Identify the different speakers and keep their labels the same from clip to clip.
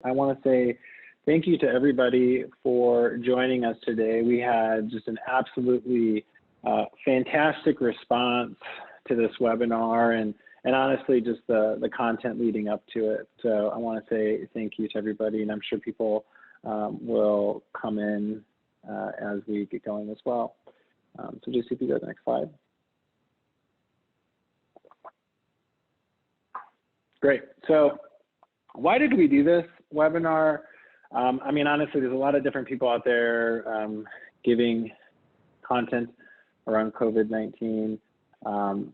Speaker 1: I want to say thank you to everybody for joining us today. We had just an absolutely fantastic response to this webinar and honestly just the content leading up to it. So I want to say thank you to everybody, and I'm sure people will come in as we get going as well. So just if you go to the next slide. Great. So why did we do this webinar? I mean, honestly, there's a lot of different people out there giving content around COVID-19.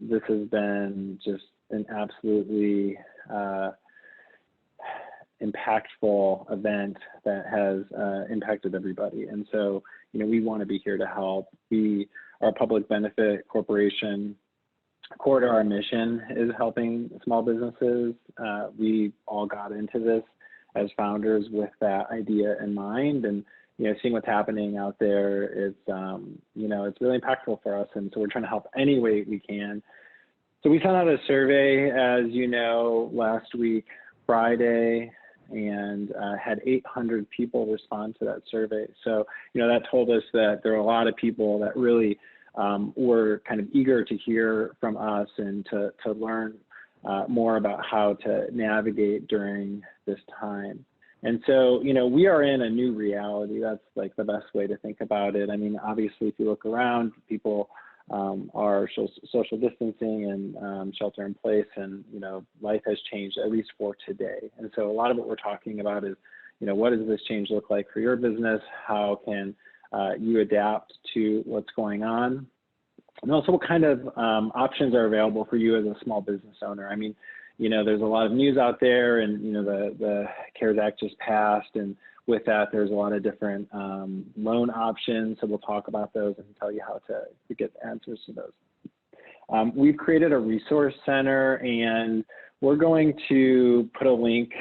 Speaker 1: This has been just an absolutely impactful event that has impacted everybody. And so, you know, we want to be here to help. We are a public benefit corporation. Core to our mission is helping small businesses. We all got into this as founders with that idea in mind, and you know, seeing what's happening out there, it's you know, it's really impactful for us, and so we're trying to help any way we can. So we sent out a survey, as you know, last week, Friday, and had 800 people respond to that survey. So you know, that told us that there are a lot of people that really were kind of eager to hear from us and to learn more about how to navigate during this time. And so, you know, we are in a new reality. That's like the best way to think about it. I mean, obviously, if you look around, people are social distancing and shelter in place, and, you know, life has changed, at least for today. And so a lot of what we're talking about is, you know, what does this change look like for your business? How can you adapt to what's going on? And also what kind of options are available for you as a small business owner. I mean, you know, there's a lot of news out there, and, you know, the CARES Act just passed, and with that, there's a lot of different loan options. So we'll talk about those and tell you how to get answers to those. We've created a resource center, and we're going to put a link,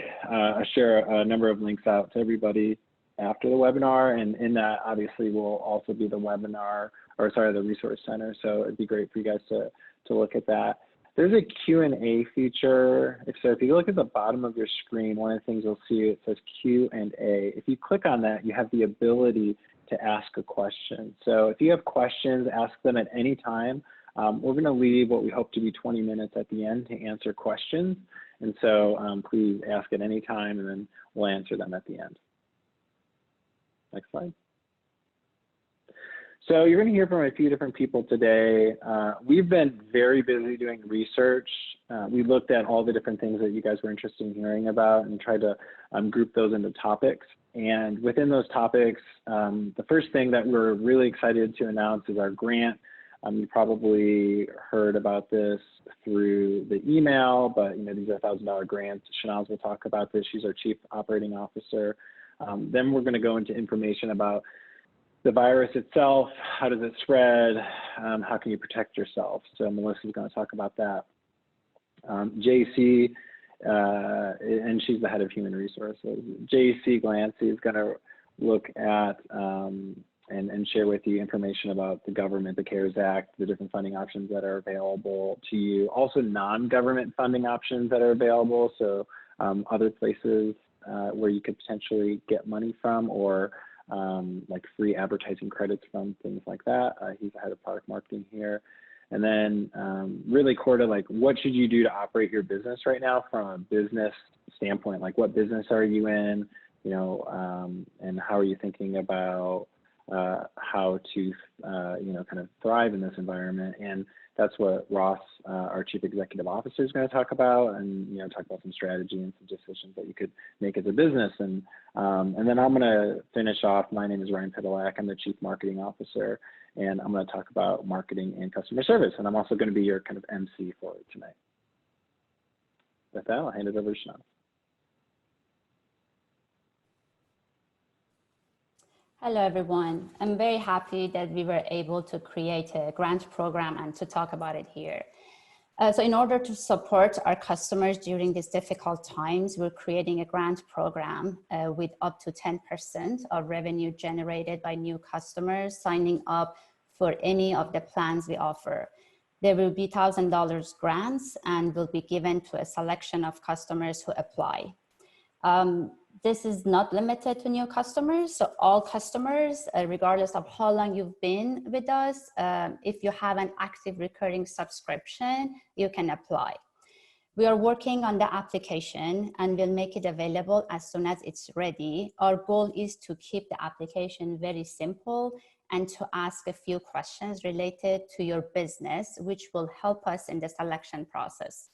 Speaker 1: share a number of links out to everybody after the webinar, and in that obviously will also be the webinar, or sorry, the resource center. So it'd be great for you guys to look at that. There's a Q&A feature. If you look at the bottom of your screen, one of the things you'll see, it says Q&A. If you click on that, you have the ability to ask a question. So if you have questions, ask them at any time. We're going to leave what we hope to be 20 minutes at the end to answer questions. And so please ask at any time, and then we'll answer them at the end. Next slide. So you're going to hear from a few different people today. We've been very busy doing research. We looked at all the different things that you guys were interested in hearing about and tried to group those into topics. And within those topics, the first thing that we're really excited to announce is our grant. You probably heard about this through the email, but you know, these are $1,000 grants. Shanaz will talk about this. She's our Chief Operating Officer. Then we're going to go into information about the virus itself. How does it spread? How can you protect yourself? So Melissa's going to talk about that. JC, and she's the head of human resources. JC Glancy is going to look at and share with you information about the government, the CARES Act, the different funding options that are available to you. Also non-government funding options that are available. So other places where you could potentially get money from, or like free advertising credits from, things like that. He's the head of product marketing here. And then really core to like, what should you do to operate your business right now from a business standpoint? Like, what business are you in, you know, and how are you thinking about how to, you know, kind of thrive in this environment? And that's what Ross, our Chief Executive Officer, is going to talk about, and, you know, talk about some strategy and some decisions that you could make as a business. And then I'm going to finish off. My name is Ryan Pedalak. I'm the Chief Marketing Officer, and I'm going to talk about marketing and customer service. And I'm also going to be your kind of MC for it tonight. With that, I'll hand it over to Shanaz.
Speaker 2: Hello, everyone. I'm very happy that we were able to create a grant program and to talk about it here. So in order to support our customers during these difficult times, we're creating a grant program with up to 10% of revenue generated by new customers signing up for any of the plans we offer. There will be $1,000 grants and will be given to a selection of customers who apply. This is not limited to new customers. So all customers, regardless of how long you've been with us, if you have an active recurring subscription, you can apply. We are working on the application and we'll make it available as soon as it's ready. Our goal is to keep the application very simple and to ask a few questions related to your business, which will help us in the selection process.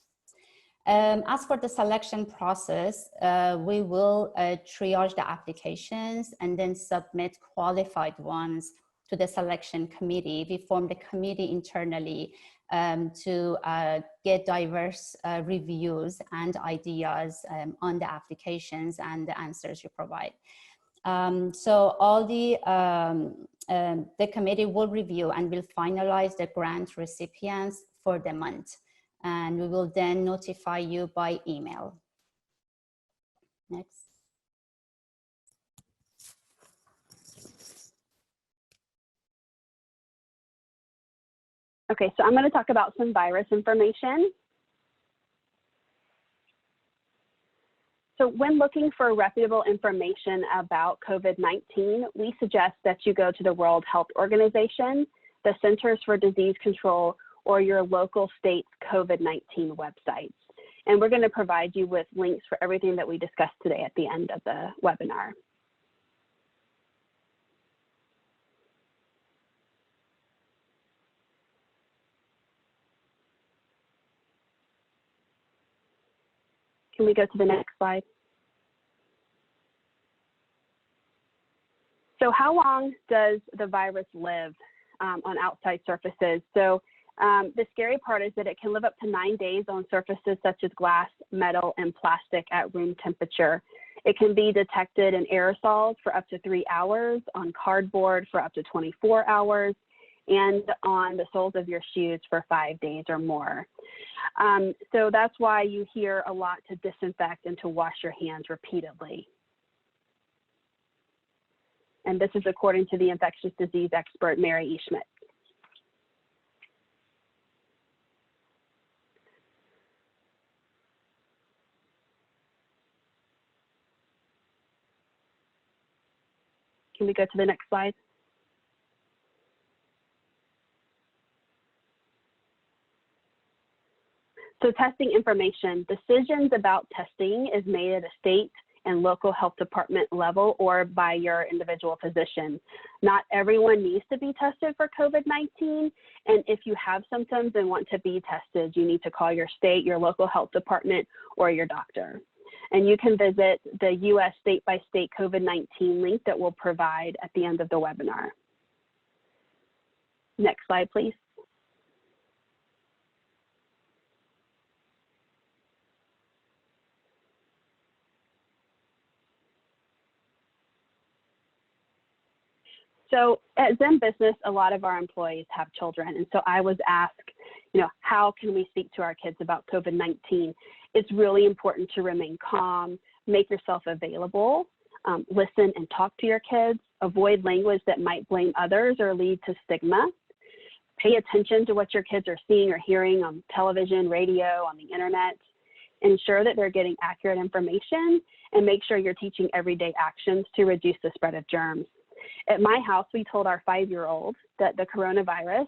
Speaker 2: As for the selection process, we will triage the applications and then submit qualified ones to the selection committee. We form the committee internally to get diverse reviews and ideas on the applications and the answers you provide. So all the committee will review and will finalize the grant recipients for the month. And we will then notify you by email. Next.
Speaker 3: Okay, so I'm going to talk about some virus information. So when looking for reputable information about COVID-19, we suggest that you go to the World Health Organization, the Centers for Disease Control, or your local state's COVID-19 websites. And we're going to provide you with links for everything that we discussed today at the end of the webinar. Can we go to the next slide? So how long does the virus live on outside surfaces? So the scary part is that it can live up to 9 days on surfaces such as glass, metal, and plastic at room temperature. It can be detected in aerosols for up to 3 hours, on cardboard for up to 24 hours, and on the soles of your shoes for 5 days or more. So that's why you hear a lot to disinfect and to wash your hands repeatedly. And this is according to the infectious disease expert, Mary E. Schmidt. Can we go to the next slide? So testing information, decisions about testing is made at a state and local health department level or by your individual physician. Not everyone needs to be tested for COVID-19. And if you have symptoms and want to be tested, you need to call your state, your local health department, or your doctor. And you can visit the US state-by-state COVID-19 link that we'll provide at the end of the webinar. Next slide, please. So at ZenBusiness, a lot of our employees have children. And so I was asked, how can we speak to our kids about COVID-19? It's really important to remain calm, make yourself available, listen and talk to your kids, avoid language that might blame others or lead to stigma. Pay attention to what your kids are seeing or hearing on television, radio, on the internet. Ensure that they're getting accurate information and make sure you're teaching everyday actions to reduce the spread of germs. At my house, we told our 5-year-old that the coronavirus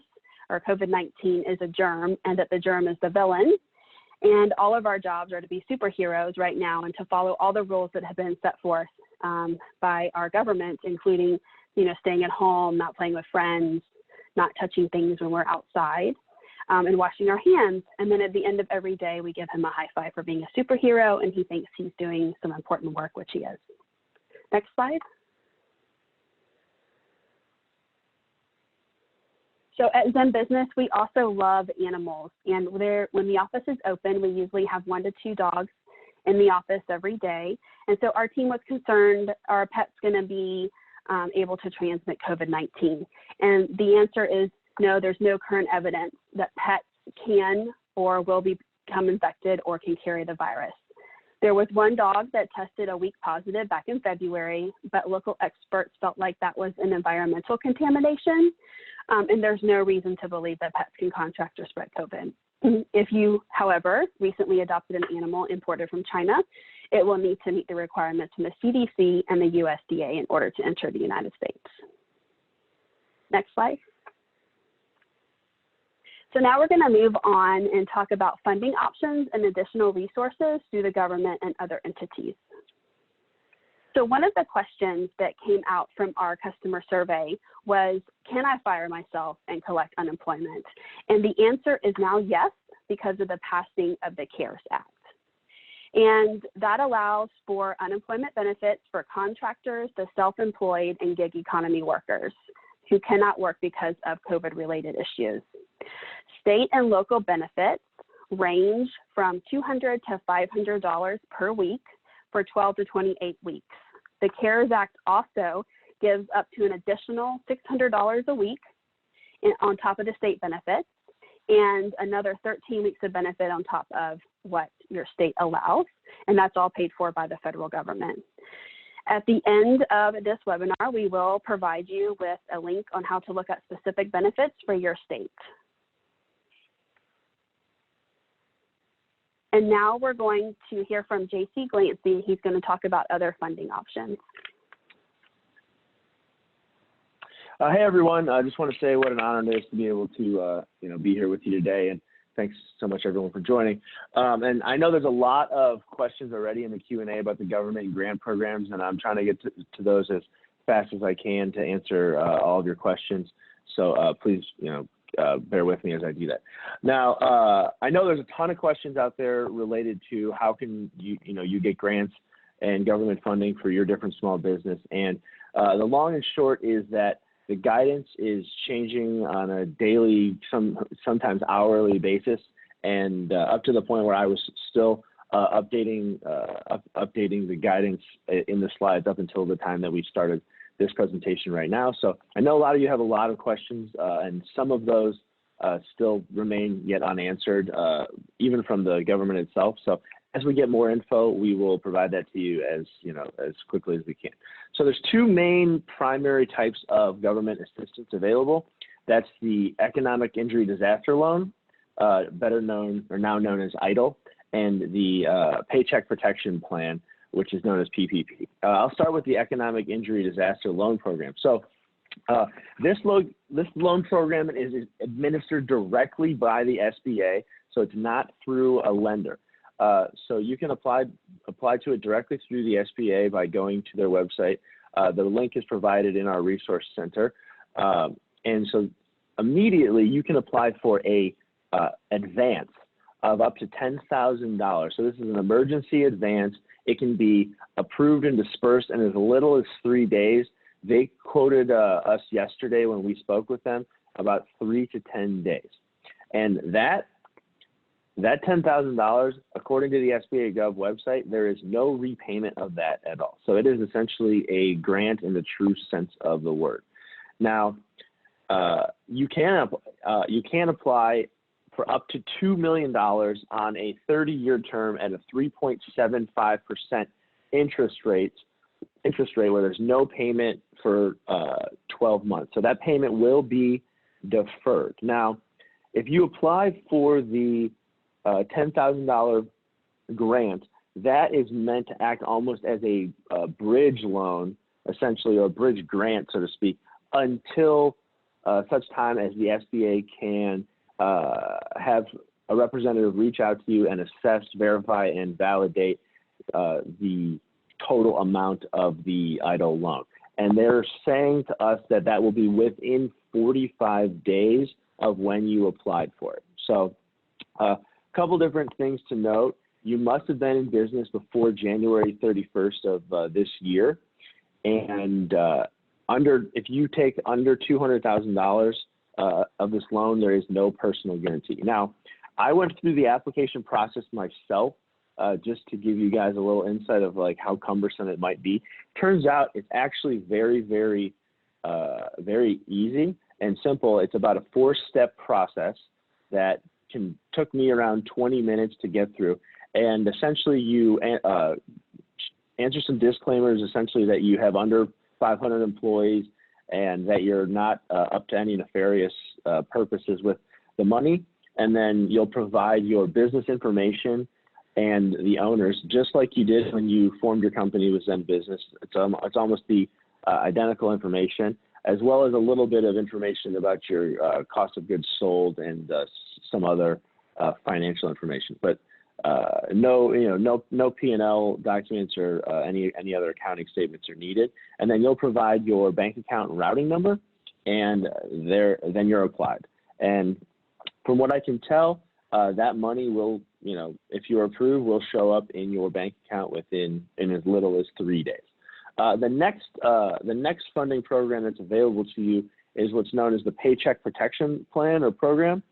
Speaker 3: or COVID-19 is a germ and that the germ is the villain. And all of our jobs are to be superheroes right now and to follow all the rules that have been set forth by our government, including, staying at home, not playing with friends, not touching things when we're outside, and washing our hands. And then at the end of every day, we give him a high five for being a superhero, and he thinks he's doing some important work, which he is. Next slide. So at ZenBusiness, we also love animals. And when the office is open, we usually have 1 to 2 dogs in the office every day. And so our team was concerned, are our pets going to be able to transmit COVID-19? And the answer is no, there's no current evidence that pets can or will become infected or can carry the virus. There was 1 dog that tested a week positive back in February, but local experts felt like that was an environmental contamination. And there's no reason to believe that pets can contract or spread COVID. If you, however, recently adopted an animal imported from China it will need to meet the requirements from the CDC and the USDA in order to enter the United States. Next slide. So now we're going to move on and talk about funding options and additional resources through the government and other entities. So one of the questions that came out from our customer survey was, can I fire myself and collect unemployment? And the answer is now yes, because of the passing of the CARES Act. And that allows for unemployment benefits for contractors, the self-employed, and gig economy workers who cannot work because of COVID-related issues. State and local benefits range from $200 to $500 per week for 12 to 28 weeks. The CARES Act also gives up to an additional $600 a week on top of the state benefits, and another 13 weeks of benefit on top of what your state allows, and that's all paid for by the federal government. At the end of this webinar, we will provide you with a link on how to look at specific benefits for your state. And now we're going to hear from JC Glancy. He's going to talk about other funding options.
Speaker 4: Hey everyone, I just want to say what an honor it is to be able to be here with you today, and thanks so much everyone for joining. And I know there's a lot of questions already in the Q&A about the government and grant programs, and I'm trying to get to those as fast as I can to answer all of your questions. So please, bear with me as I do that. Now, I know there's a ton of questions out there related to how can you get grants and government funding for your different small business, and the long and short is that the guidance is changing on a daily, sometimes hourly basis, and up to the point where I was still updating the guidance in the slides up until the time that we started this presentation right now. So I know a lot of you have a lot of questions, and some of those still remain yet unanswered, even from the government itself. So as we get more info, we will provide that to you as quickly as we can. So there's two main primary types of government assistance available. That's the Economic Injury Disaster Loan, better known or now known as EIDL, and the Paycheck Protection Plan, which is known as PPP. I'll start with the Economic Injury Disaster Loan Program. So this loan program is administered directly by the SBA, so it's not through a lender. So you can apply to it directly through the SBA by going to their website. The link is provided in our resource center. And so immediately you can apply for a advance of up to $10,000. So this is an emergency advance. It can be approved and dispersed in as little as 3 days. They quoted us yesterday when we spoke with them about 3 to 10 days. And that $10,000, according to the SBA Gov website, there is no repayment of that at all. So it is essentially a grant in the true sense of the word. Now, you can apply for up to $2 million on a 30-year term at a 3.75% interest rate where there's no payment for 12 months. So that payment will be deferred. Now, if you apply for the $10,000 grant, that is meant to act almost as a bridge loan, essentially, or a bridge grant, so to speak, until such time as the SBA can have a representative reach out to you and assess, verify, and validate the total amount of the EIDL loan. And they're saying to us that that will be within 45 days of when you applied for it. So couple different things to note. You must have been in business before January 31st of this year. And if you take under $200,000 of this loan, there is no personal guarantee. Now, I went through the application process myself just to give you guys a little insight of like how cumbersome it might be. Turns out it's actually very, very, very easy and simple. It's about a 4-step process that took me around 20 minutes to get through. And essentially you answer some disclaimers, essentially that you have under 500 employees and that you're not up to any nefarious purposes with the money. And then you'll provide your business information and the owners, just like you did when you formed your company with ZenBusiness. It's almost the identical information, as well as a little bit of information about your cost of goods sold and some other financial information. But no P&L documents or any other accounting statements are needed. And then you'll provide your bank account and routing number, and then you're applied. And from what I can tell, that money will, if you're approved, will show up in your bank account in as little as 3 days. The next funding program that's available to you is what's known as the Paycheck Protection Plan or program,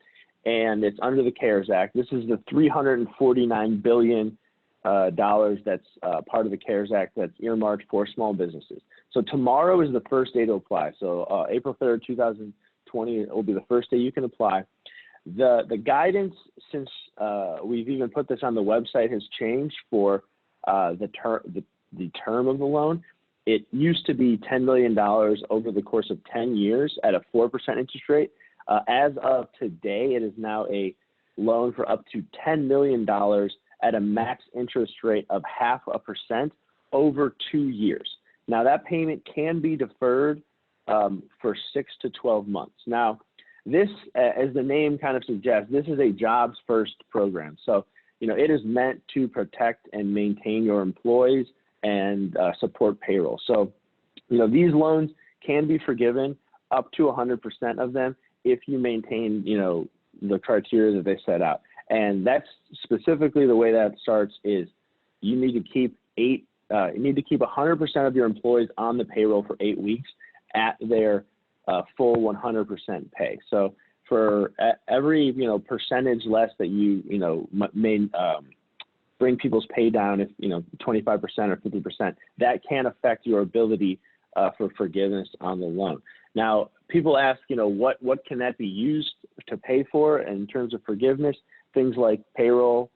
Speaker 4: and it's under the CARES Act. This is the $349 billion that's part of the CARES Act that's earmarked for small businesses. So tomorrow is the first day to apply. So April 3rd, 2020 will be the first day you can apply. The guidance, since we've even put this on the website, has changed for the term of the loan. It used to be $10 million over the course of 10 years at a 4% interest rate. As of today, it is now a loan for up to $10 million at a max interest rate of 0.5% over 2 years. Now, that payment can be deferred for 6 to 12 months. Now, this, as the name kind of suggests, this is a jobs first program. So, it is meant to protect and maintain your employees and support payroll. So, these loans can be forgiven up to 100% of them if you maintain, the criteria that they set out. And that's specifically the way that starts is you need to keep 100% of your employees on the payroll for 8 weeks at their full 100% pay. So for every percentage less that you may bring people's pay down, if 25% or 50%, that can affect your ability for forgiveness on the loan. Now, people ask, what can that be used to pay for in terms of forgiveness? Things like payroll,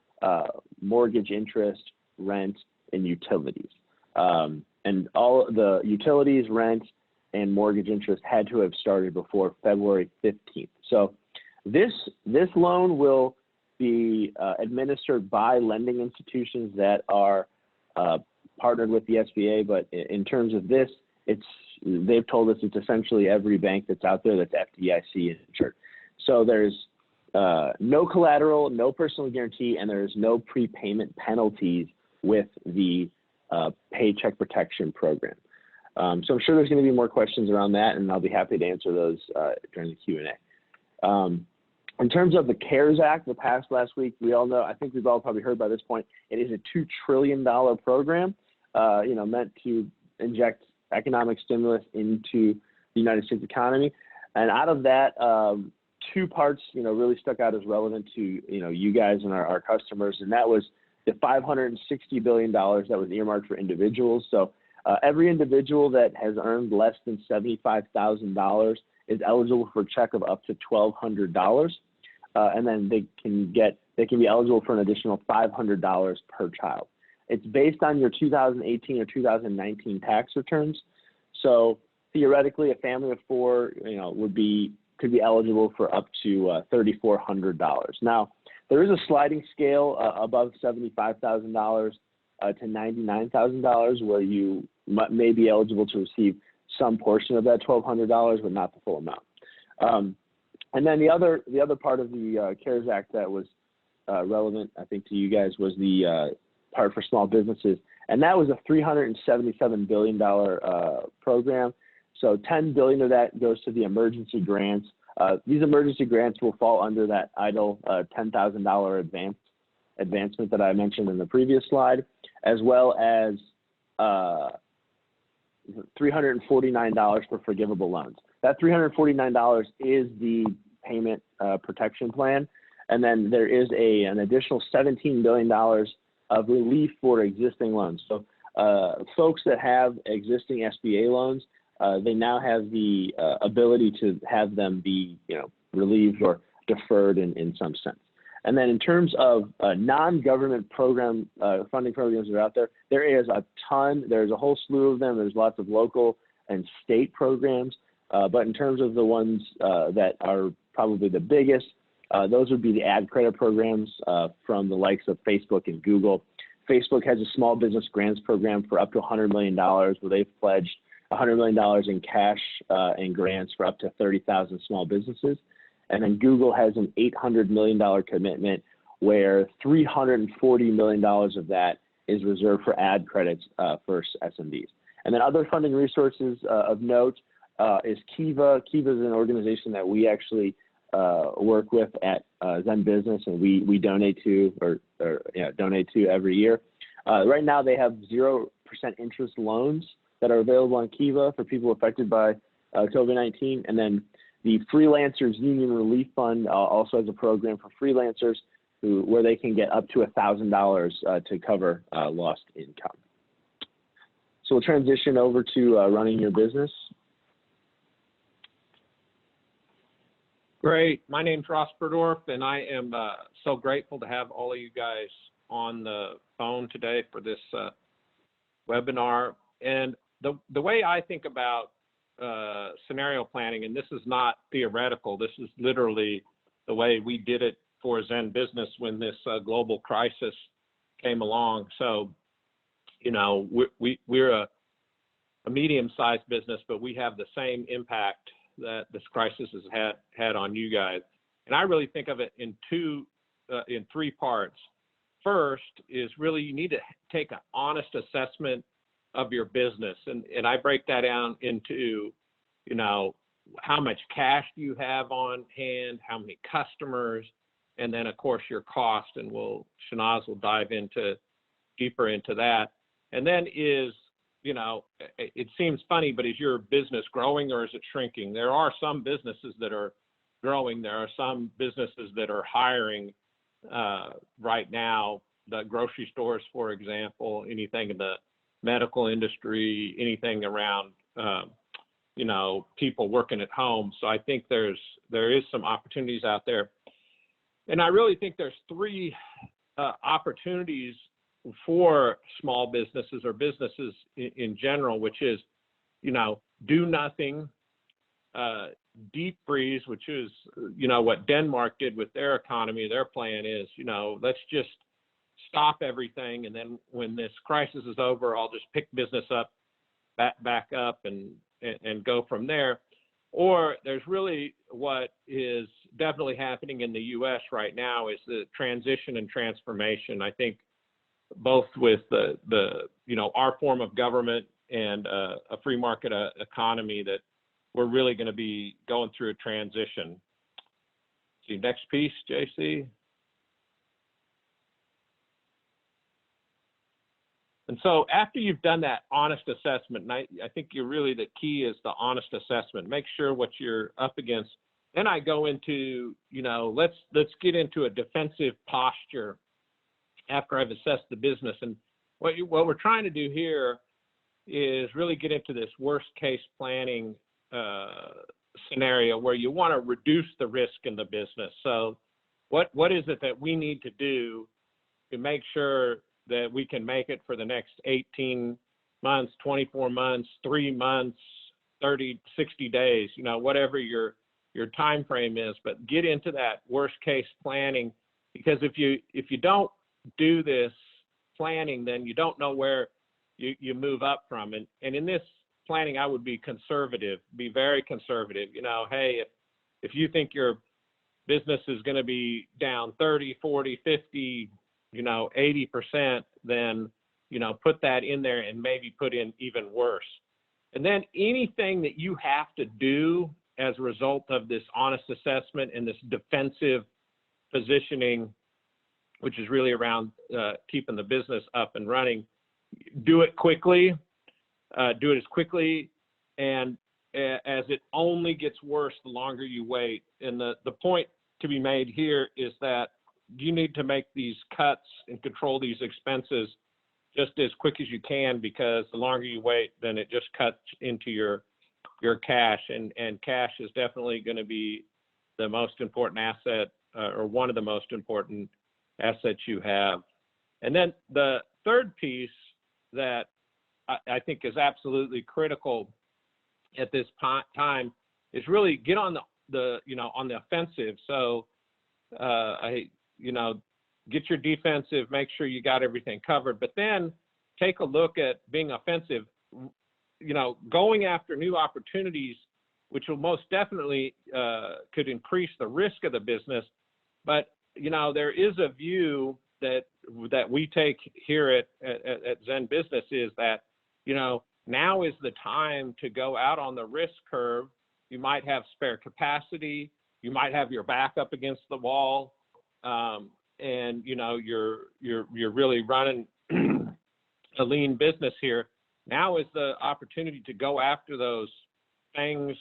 Speaker 4: mortgage interest, rent, and utilities. And all the utilities, rent, and mortgage interest had to have started before February 15th. So this loan will be administered by lending institutions that are partnered with the SBA, but in terms of this, they've told us it's essentially every bank that's out there that's FDIC insured. So there's no collateral, no personal guarantee, and there's no prepayment penalties with the Paycheck Protection Program. So I'm sure there's going to be more questions around that, and I'll be happy to answer those during the Q&A. In terms of the CARES Act that passed last week, we all know, I think we've all probably heard by this point, it is a $2 trillion program, meant to inject economic stimulus into the United States economy. And out of that, two parts, really stuck out as relevant to, you guys and our customers. And that was the $560 billion that was earmarked for individuals. So every individual that has earned less than $75,000 is eligible for a check of up to $1,200. And then they can be eligible for an additional $500 per child. It's based on your 2018 or 2019 tax returns. So theoretically, a family of four, could be eligible for up to $3,400. Now, there is a sliding scale above $75,000 to $99,000 where you may be eligible to receive some portion of that $1,200, but not the full amount. And then the other part of the CARES Act that was relevant, I think, to you guys was the part for small businesses, and that was a $377 billion program. So $10 billion of that goes to the emergency grants. These emergency grants will fall under that EIDL $10,000 advancement that I mentioned in the previous slide, as well as $349 for forgivable loans. That $349 is the payment protection plan, and then there is an additional $17 billion of relief for existing loans. So folks that have existing SBA loans, they now have the ability to have them be, relieved or deferred in some sense. And then in terms of non-government program funding programs that are out there, there is a ton. There's a whole slew of them. There's lots of local and state programs. But in terms of the ones that are probably the biggest, Those would be the ad credit programs from the likes of Facebook and Google. Facebook has a small business grants program for up to $100 million where they've pledged $100 million in cash and grants for up to 30,000 small businesses. And then Google has an $800 million commitment where $340 million of that is reserved for ad credits for SMBs. And then other funding resources of note is Kiva. Kiva is an organization that we actually work with at ZenBusiness, and we donate to donate to every year. Right now, they have 0% interest loans that are available on Kiva for people affected by COVID-19, and then the Freelancers Union Relief Fund also has a program for freelancers where they can get up to $1,000 to cover lost income. So we'll transition over to running your business.
Speaker 5: Great. My name's Ross Berdorf, and I am so grateful to have all of you guys on the phone today for this webinar. And the way I think about scenario planning, and this is not theoretical, this is literally the way we did it for ZenBusiness when this global crisis came along. So, you know, we're a medium-sized business, but we have the same impact that this crisis has had on you guys. And I really think of it in three parts. First is really you need to take an honest assessment of your business. And I break that down into, you know, how much cash do you have on hand, how many customers, and then of course your cost, and Shanaz will dive deeper into that. And then is, you know, it seems funny, but is your business growing or is it shrinking? There are some businesses that are growing. There are some businesses that are hiring right now. The grocery stores, for example, anything in the medical industry, anything around, you know, people working at home. So I think there is some opportunities out there. And I really think there's three opportunities for small businesses or businesses in general, which is, you know, do nothing, deep freeze, which is, you know, what Denmark did with their economy. Their plan is, you know, let's just stop everything, and then when this crisis is over, I'll just pick business up, back up, and go from there. Or there's really what is definitely happening in the U.S. right now is the transition and transformation. I think both with the you know, our form of government and a free market economy, that we're really going to be going through a transition. See, next piece, JC. And so after you've done that honest assessment, and I think the key is the honest assessment. Make sure what you're up against. Then I go into, you know, let's get into a defensive posture after I've assessed the business. And what we're trying to do here is really get into this worst case planning scenario where you want to reduce the risk in the business. So what is it that we need to do to make sure that we can make it for the next 18 months, 24 months, 3 months, 30, 60 days, you know, whatever your time frame is, but get into that worst case planning, because if you don't do this planning, then you don't know where you move up from. And in this planning, I would be conservative, be very conservative. You know, hey, if you think your business is going to be down 30, 40, 50, you know, 80%, then, you know, put that in there and maybe put in even worse. And then anything that you have to do as a result of this honest assessment and this defensive positioning, which is really around keeping the business up and running, do it quickly, do it as quickly, and as it only gets worse the longer you wait. And the point to be made here is that you need to make these cuts and control these expenses just as quick as you can, because the longer you wait, then it just cuts into your cash, and cash is definitely going to be the most important asset, or one of the most important assets you have. And then the third piece that I think is absolutely critical at this time is really get on the you know, on the offensive. So Get your defensive, make sure you got everything covered, but then take a look at being offensive, going after new opportunities, which will most definitely could increase the risk of the business. But, there is a view that we take here at ZenBusiness is that, now is the time to go out on the risk curve. You might have spare capacity. You might have your back up against the wall. And, you're really running a lean business here. Now is the opportunity to go after those things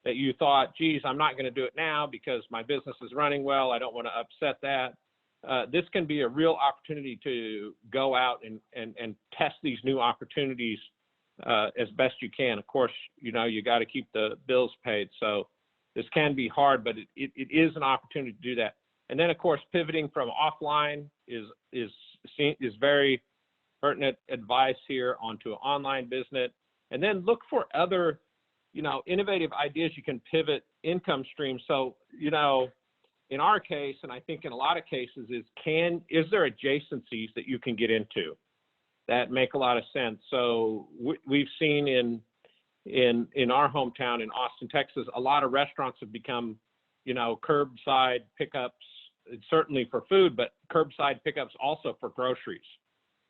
Speaker 5: that you thought, geez, I'm not going to do it now because my business is running well. I don't want to upset that. This can be a real opportunity to go out and test these new opportunities as best you can. Of course, you got to keep the bills paid. So this can be hard, but it is an opportunity to do that. And then, of course, pivoting from offline is very pertinent advice here onto an online business. And then look for other, innovative ideas you can pivot income streams. So, in our case, and I think in a lot of cases, is there adjacencies that you can get into that make a lot of sense? So we've seen in our hometown in Austin, Texas, a lot of restaurants have become, curbside pickups, certainly for food, but curbside pickups also for groceries.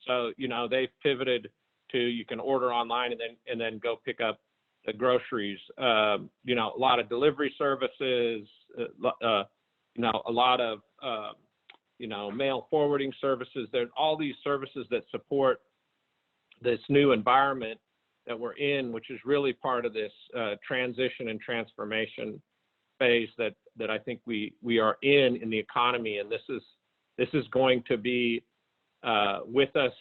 Speaker 5: So, they've pivoted to, you can order online and then go pick up the groceries. A lot of delivery services, a lot of, mail forwarding services. There's all these services that support this new environment that we're in, which is really part of this transition and transformation phase that I think we are in the economy. And this is going to be with us,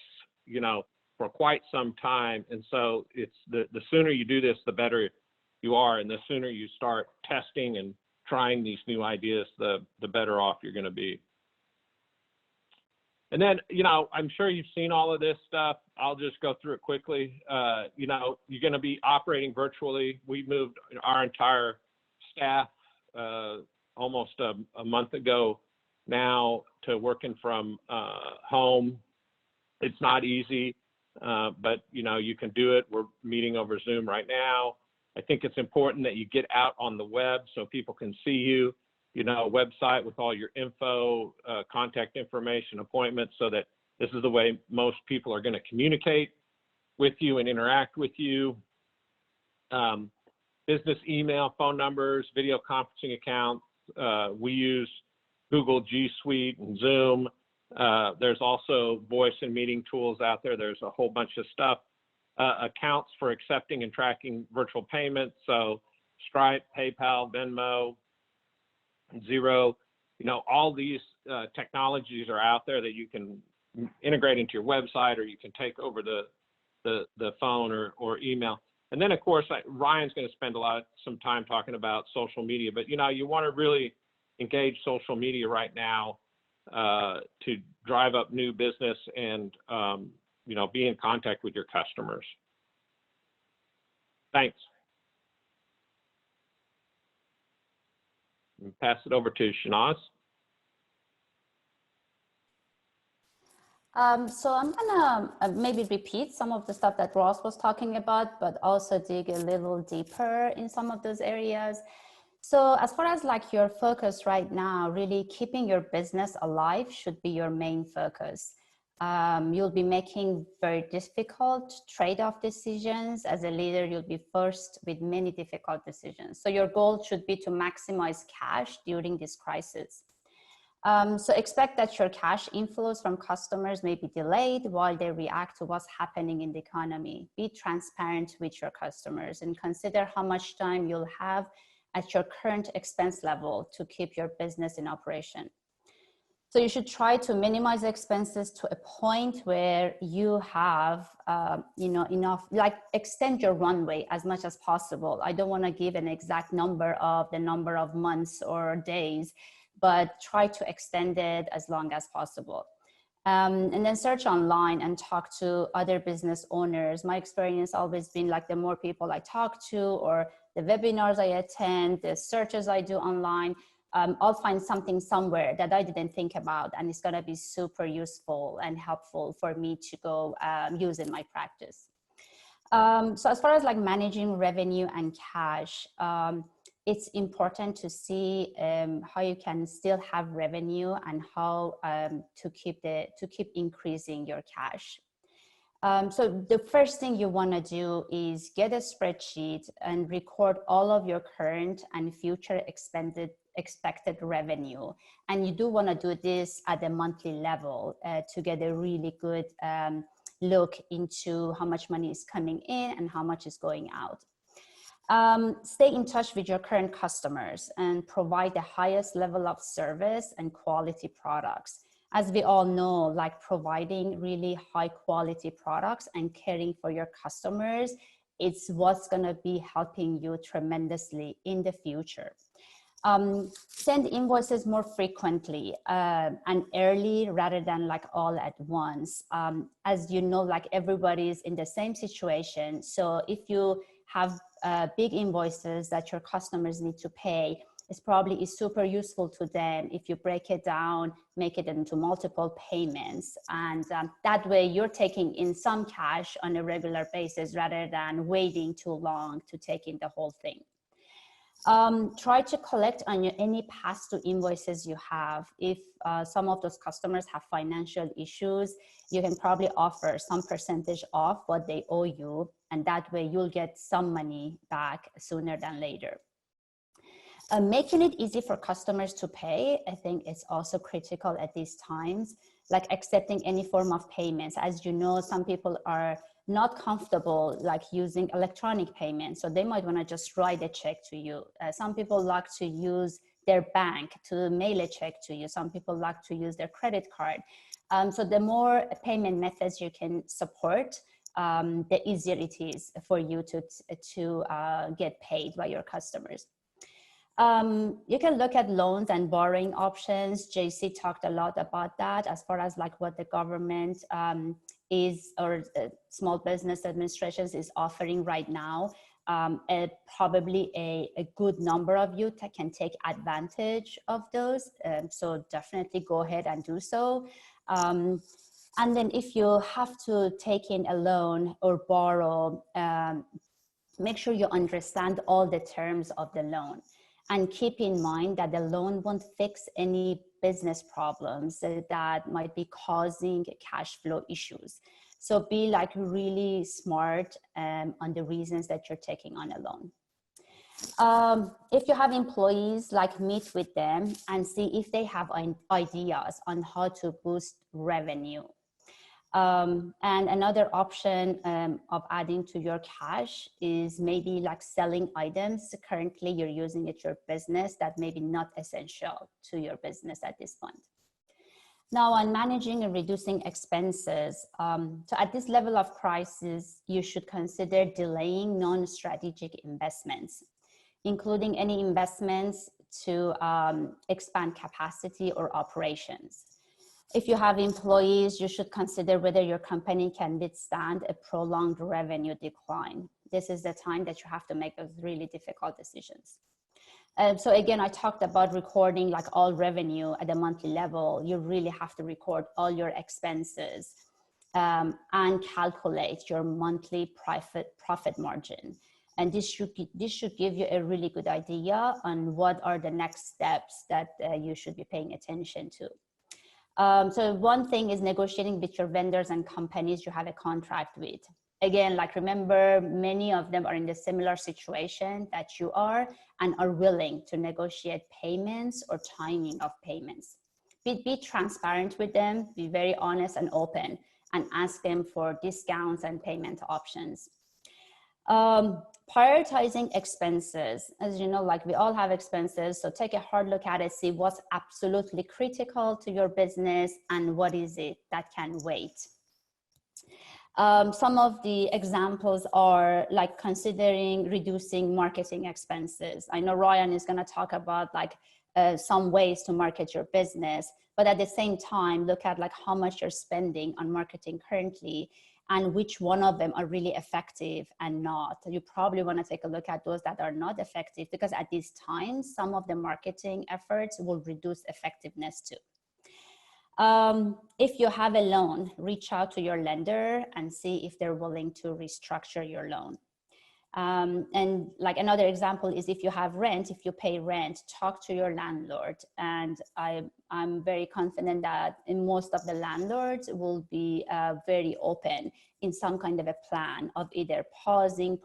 Speaker 5: for quite some time. And so it's the sooner you do this, the better you are. And the sooner you start testing and trying these new ideas, the better off you're going to be. And then, I'm sure you've seen all of this stuff. I'll just go through it quickly. You're going to be operating virtually. We moved our entire staff almost a month ago now to working from home. It's not easy, but you can do it. We're meeting over Zoom right now. I think it's important that you get out on the web so people can see you, a website with all your info, contact information, appointments, so that this is the way most people are going to communicate with you and interact with you. Business email, phone numbers, video conferencing accounts. We use Google G Suite and Zoom. There's also voice and meeting tools out there. There's a whole bunch of stuff. Accounts for accepting and tracking virtual payments. So Stripe, PayPal, Venmo, Zero, all these technologies are out there that you can integrate into your website, or you can take over the phone or email. And then, of course, Ryan's going to spend some time talking about social media, but you want to really engage social media right now to drive up new business and be in contact with your customers. Thanks. Pass it over to Shanaz.
Speaker 2: So I'm gonna maybe repeat some of the stuff that Ross was talking about, but also dig a little deeper in some of those areas. So as far as like your focus right now, really keeping your business alive should be your main focus. You'll be making very difficult trade-off decisions. As a leader, you'll be forced with many difficult decisions. So your goal should be to maximize cash during this crisis. So expect that your cash inflows from customers may be delayed while they react to what's happening in the economy. Be transparent with your customers and consider how much time you'll have at your current expense level to keep your business in operation. So you should try to minimize expenses to a point where you have, enough, like extend your runway as much as possible. I don't want to give an exact number of the number of months or days, but try to extend it as long as possible. And then search online and talk to other business owners. My experience always been like the more people I talk to, or the webinars I attend, the searches I do online, I'll find something somewhere that I didn't think about, and it's gonna be super useful and helpful for me to go use in my practice. So as far as like managing revenue and cash, it's important to see how you can still have revenue and how to keep increasing your cash. So the first thing you want to do is get a spreadsheet and record all of your current and future expected revenue. And you do want to do this at a monthly level to get a really good look into how much money is coming in and how much is going out. Stay in touch with your current customers and provide the highest level of service and quality products. As we all know, like providing really high quality products and caring for your customers, it's what's gonna be helping you tremendously in the future. Send invoices more frequently and early rather than like all at once. As you know, like everybody's in the same situation. So if you have big invoices that your customers need to pay, it's probably super useful to them if you break it down, make it into multiple payments. And that way you're taking in some cash on a regular basis rather than waiting too long to take in the whole thing. Try to collect on any past due invoices you have. If some of those customers have financial issues, you can probably offer some percentage off what they owe you, and that way you'll get some money back sooner than later. Making it easy for customers to pay, I think it's also critical at these times, like accepting any form of payments. As you know, some people are not comfortable like using electronic payments, so they might want to just write a check to you. Some people like to use their bank to mail a check to you. Some people like to use their credit card. So the more payment methods you can support, the easier it is for you to get paid by your customers. You can look at loans and borrowing options. JC talked a lot about that as far as like what the government is, or Small Business Administrations is offering right now. Probably a good number of you can take advantage of those. So definitely go ahead and do so. And then if you have to take in a loan or borrow, make sure you understand all the terms of the loan. And keep in mind that the loan won't fix any business problems that might be causing cash flow issues. So be like really smart on the reasons that you're taking on a loan. If you have employees, like meet with them and see if they have ideas on how to boost revenue. And another option of adding to your cash is maybe like selling items currently you're using at your business that may be not essential to your business at this point. Now, on managing and reducing expenses, so at this level of crisis, you should consider delaying non-strategic investments, including any investments to expand capacity or operations. If you have employees, you should consider whether your company can withstand a prolonged revenue decline. This is the time that you have to make those really difficult decisions. So again, I talked about recording like all revenue at a monthly level. You really have to record all your expenses and calculate your monthly profit margin. And this should give you a really good idea on what are the next steps that you should be paying attention to. So one thing is negotiating with your vendors and companies you have a contract with. Again, like remember, many of them are in the similar situation that you are and are willing to negotiate payments or timing of payments. Be transparent with them, be very honest and open, and ask them for discounts and payment options. Prioritizing expenses. As you know, like we all have expenses, so take a hard look at it, see what's absolutely critical to your business and what is it that can wait. Some of the examples are like considering reducing marketing expenses. I know Ryan is going to talk about like some ways to market your business, but at the same time, look at like how much you're spending on marketing currently and which one of them are really effective and not. You probably want to take a look at those that are not effective, because at these times, some of the marketing efforts will reduce effectiveness too. If you have a loan, reach out to your lender and see if they're willing to restructure your loan. And like another example is if you have rent, if you pay rent, talk to your landlord. And I'm very confident that in most of the landlords will be very open in some kind of a plan of either pausing,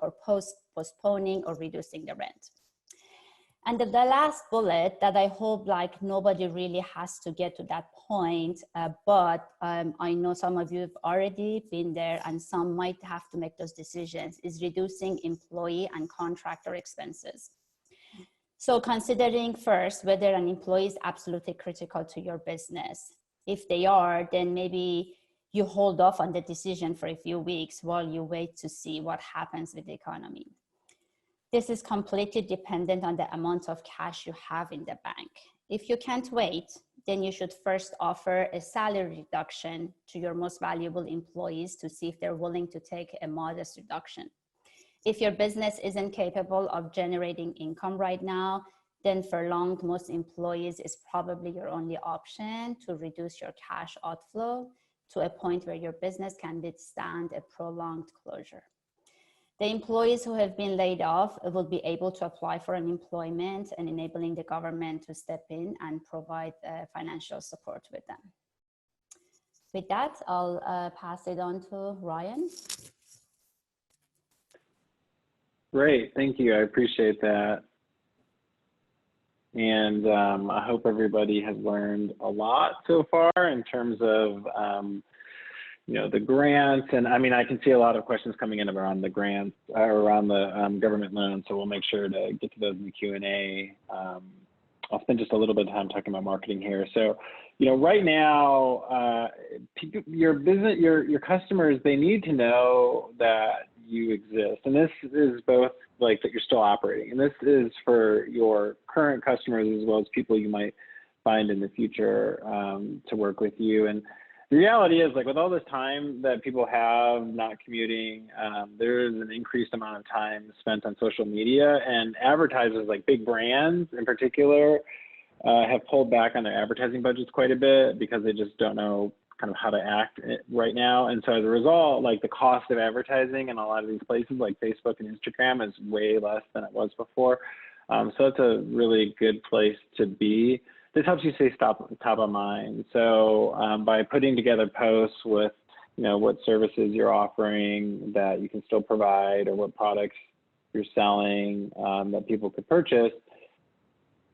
Speaker 2: postponing, or reducing the rent. And the last bullet that I hope like nobody really has to get to that point, but I know some of you have already been there and some might have to make those decisions, is reducing employee and contractor expenses. So considering first whether an employee is absolutely critical to your business. If they are, then maybe you hold off on the decision for a few weeks while you wait to see what happens with the economy. This is completely dependent on the amount of cash you have in the bank. If you can't wait, then you should first offer a salary reduction to your most valuable employees to see if they're willing to take a modest reduction. If your business isn't capable of generating income right now, then furloughed most employees is probably your only option to reduce your cash outflow to a point where your business can withstand a prolonged closure. The employees who have been laid off will be able to apply for unemployment and enabling the government to step in and provide financial support with them. With that, I'll pass it on to Ryan.
Speaker 1: Great, thank you. I appreciate that. And I hope everybody has learned a lot so far in terms of you know, the grants. And I mean, I can see a lot of questions coming in around the grants, around the government loans. So we'll make sure to get to those in the Q&A. I'll spend just a little bit of time talking about marketing here. So, you know, right now, your business, your customers, they need to know that you exist. And this is both like that you're still operating. And this is for your current customers as well as people you might find in the future to work with you. And the reality is, like, with all this time that people have not commuting, there's an increased amount of time spent on social media, and advertisers, like big brands in particular, have pulled back on their advertising budgets quite a bit because they just don't know kind of how to act right now. And so as a result, like the cost of advertising in a lot of these places like Facebook and Instagram is way less than it was before. So it's a really good place to be. This helps you stay top of mind. So by putting together posts with, you know, what services you're offering that you can still provide, or what products you're selling that people could purchase,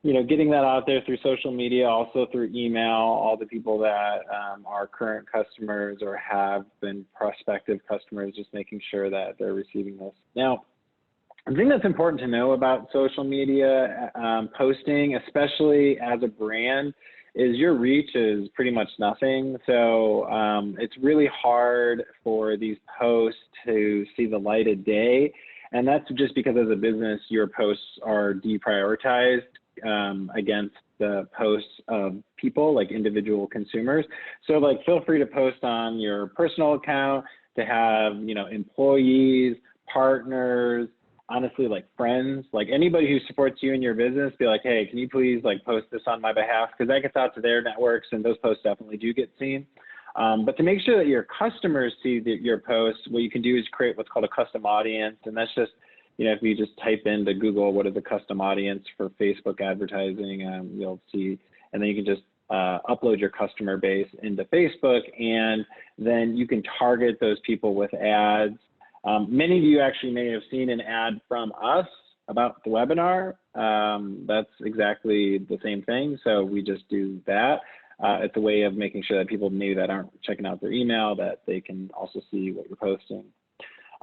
Speaker 1: you know, getting that out there through social media, also through email, all the people that are current customers or have been prospective customers, just making sure that they're receiving this. Now, I think that's important to know about social media posting, especially as a brand, is your reach is pretty much nothing. So it's really hard for these posts to see the light of day. And that's just because as a business, your posts are deprioritized against the posts of people, like individual consumers. So like, feel free to post on your personal account to have, you know, employees, partners, honestly, like friends, like anybody who supports you in your business, be like, hey, can you please like post this on my behalf? Because that gets out to their networks, and those posts definitely do get seen. But to make sure that your customers see your posts, what you can do is create what's called a custom audience. And that's just, you know, if you just type into Google, what is a custom audience for Facebook advertising, you'll see, and then you can just upload your customer base into Facebook, and then you can target those people with ads. Many of you actually may have seen an ad from us about the webinar. That's exactly the same thing. So we just do that. It's a way of making sure that people maybe that aren't checking out their email, that they can also see what you're posting.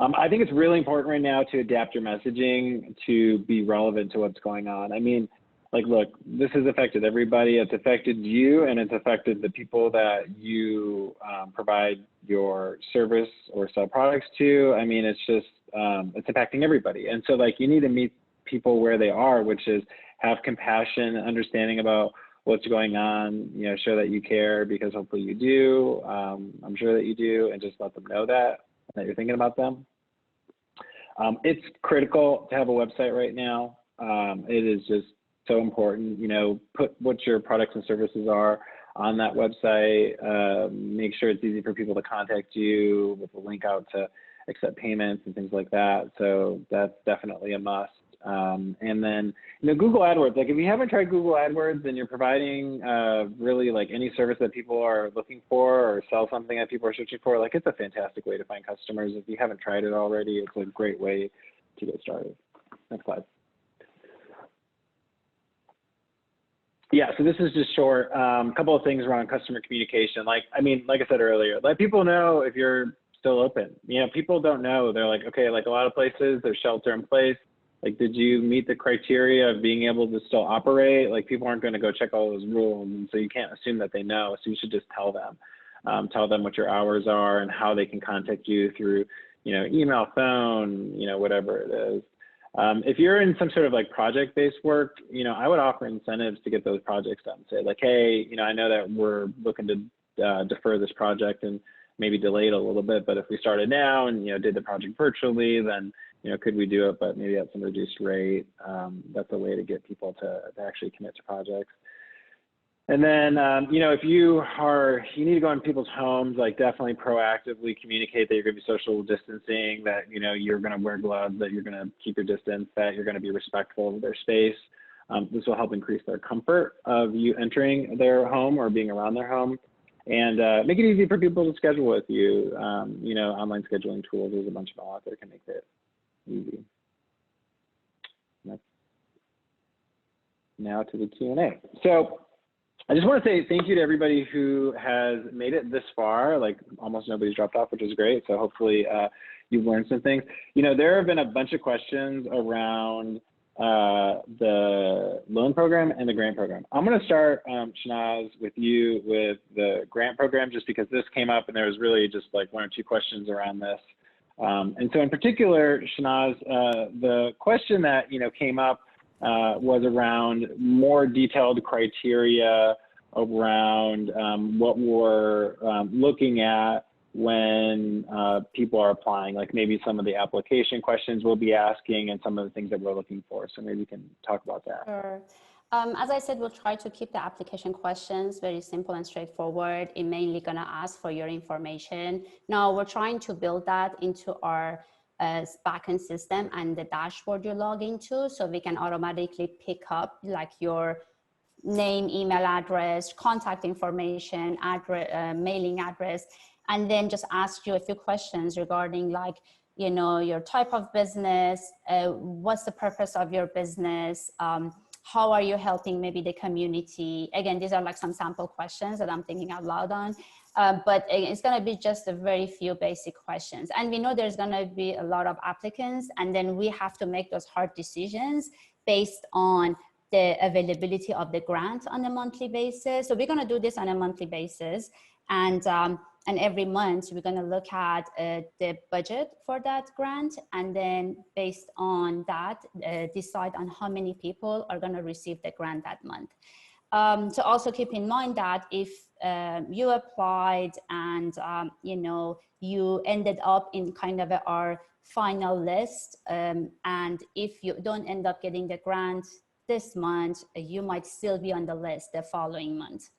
Speaker 1: I think it's really important right now to adapt your messaging to be relevant to what's going on. I mean, like, look, this has affected everybody. It's affected you, and it's affected the people that you provide your service or sell products to. I mean, it's just, it's impacting everybody. And so, like, you need to meet people where they are, which is have compassion, understanding about what's going on, you know, show that you care, because hopefully you do. I'm sure that you do, and just let them know that. that you're thinking about them. It's critical to have a website right now. It is just so important, you know, put what your products and services are on that website, make sure it's easy for people to contact you with a link out to accept payments and things like that. So that's definitely a must. And then, you know, Google AdWords, like if you haven't tried Google AdWords and you're providing really like any service that people are looking for or sell something that people are searching for, like it's a fantastic way to find customers. If you haven't tried it already, it's a great way to get started. Next slide. Yeah, so this is just short. A couple of things around customer communication. Like I said earlier, let people know if you're still open. You know, people don't know. They're like, okay, like a lot of places, there's shelter in place. Like, did you meet the criteria of being able to still operate? Like, people aren't going to go check all those rules, and so you can't assume that they know. So you should just tell them. Tell them what your hours are and how they can contact you through, you know, email, phone, you know, whatever it is. If you're in some sort of like project-based work, you know, I would offer incentives to get those projects done. Say like, hey, you know, I know that we're looking to defer this project and maybe delay it a little bit, but if we started now and, you know, did the project virtually, then, you know, could we do it, but maybe at some reduced rate? That's a way to get people to actually commit to projects. And then, you know, if you need to go in people's homes, like definitely proactively communicate that you're going to be social distancing, that, you know, you're going to wear gloves, that you're going to keep your distance, that you're going to be respectful of their space. This will help increase their comfort of you entering their home or being around their home, and make it easy for people to schedule with you. You know, online scheduling tools, there's a bunch of them out there that can make it easy. Now to the Q&A. So I just want to say thank you to everybody who has made it this far. Like almost nobody's dropped off, which is great. So hopefully you've learned some things. You know, there have been a bunch of questions around the loan program and the grant program. I'm going to start, Shanaz, with you with the grant program, just because this came up and there was really just like one or two questions around this. And so in particular, Shanaz, the question that, you know, came up was around more detailed criteria around what we're looking at when people are applying, like maybe some of the application questions we'll be asking and some of the things that we're looking for. So maybe we can talk about that.
Speaker 2: Sure. As I said, we'll try to keep the application questions very simple and straightforward. It's mainly going to ask for your information. Now, we're trying to build that into our backend system and the dashboard you log into, so we can automatically pick up like your name, email address, contact information, address, mailing address, and then just ask you a few questions regarding like, you know, your type of business, what's the purpose of your business, how are you helping maybe the community? Again, these are like some sample questions that I'm thinking out loud on. But it's going to be just a very few basic questions. And we know there's going to be a lot of applicants, and then we have to make those hard decisions based on the availability of the grant on a monthly basis. So we're going to do this on a monthly basis. And every month we're going to look at the budget for that grant, and then based on that, decide on how many people are going to receive the grant that month. So also keep in mind that if you applied and you know, you ended up in kind of our final list, and if you don't end up getting the grant this month, you might still be on the list the following month.